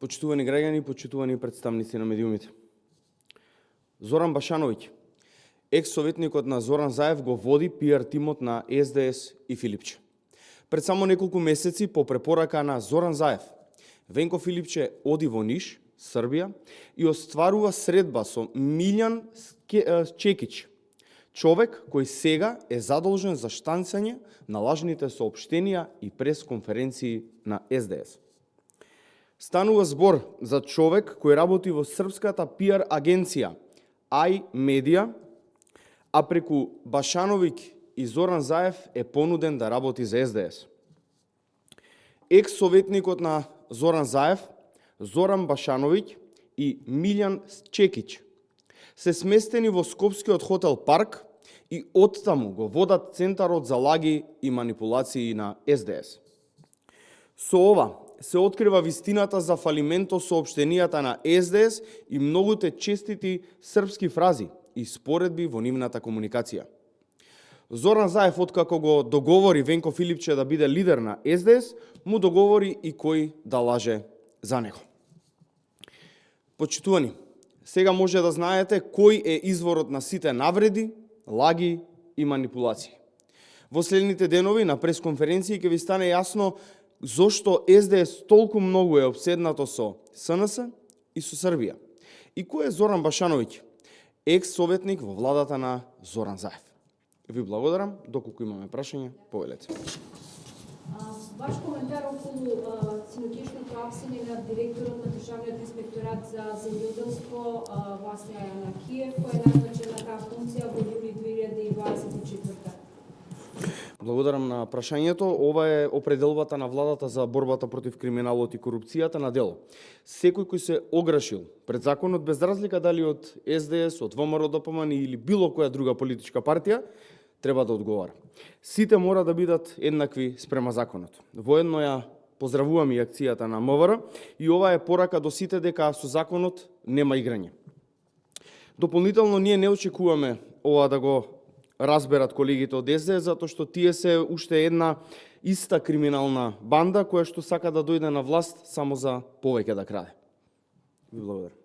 Почитувани граѓани, почитувани представници на медиумите. Зоран Башановиќ, екс-советникот на Зоран Заев, го води пиар тимот на СДС и Филипче. Пред само неколку месеци, по препорака на Зоран Заев, Венко Филипче оди во Ниш, Србија, и остварува средба со Милјан Чекич, човек кој сега е задолжен за штанцање на лажните соопштенија и пресконференции на СДС. Станува збор за човек кој работи во српската пиар агенција Ај Медија, а преку Башановиќ и Зоран Заев е понуден да работи за СДС. Екс-советникот на Зоран Заев, Зоран Башановиќ и Милјан Чекич се сместени во скопскиот хотел Парк и оттаму го водат Центарот за лаги и манипулации на СДС. Со ова се открива вистината за фалименто соопштенијата на СДС и многуте честити српски фрази и споредби во нивната комуникација. Зоран Заев, откако го договори Венко Филипче да биде лидер на СДС, му договори и кој да лаже за него. Почитувани, сега може да знаете кој е изворот на сите навреди, лаги и манипулации. Во следните денови на пресконференции ќе ви стане јасно зошто СДС толку многу е обседнато со СНС и со Србија. И кој е Зоран Башановиќ, екс-советник во владата на Зоран Заев? Ви благодарам, доколку имаме прашање, повелете. Ваш коментар околу синоќешното апсење на директорот на Државниот инспекторат за земјоделство Васја Јанакиев, кој е назначен на таа функција во јули 2024. Благодарам на прашањето. Ова е определбата на владата за борбата против криминалот и корупцијата на дело. Секој кој се ограшил пред законот, без разлика дали од СДС, од ВМРО ДПМН или било која друга политичка партија, треба да одговара. Сите мора да бидат еднакви спрема законот. Воедно ја поздравувам и акцијата на МВР и ова е порака до сите дека со законот нема играње. Дополнително ние не очекуваме ова да го разберат колегите од СДС, затоа што тие се уште една иста криминална банда која што сака да дојде на власт само за повеќе да краде. Ви благодарам.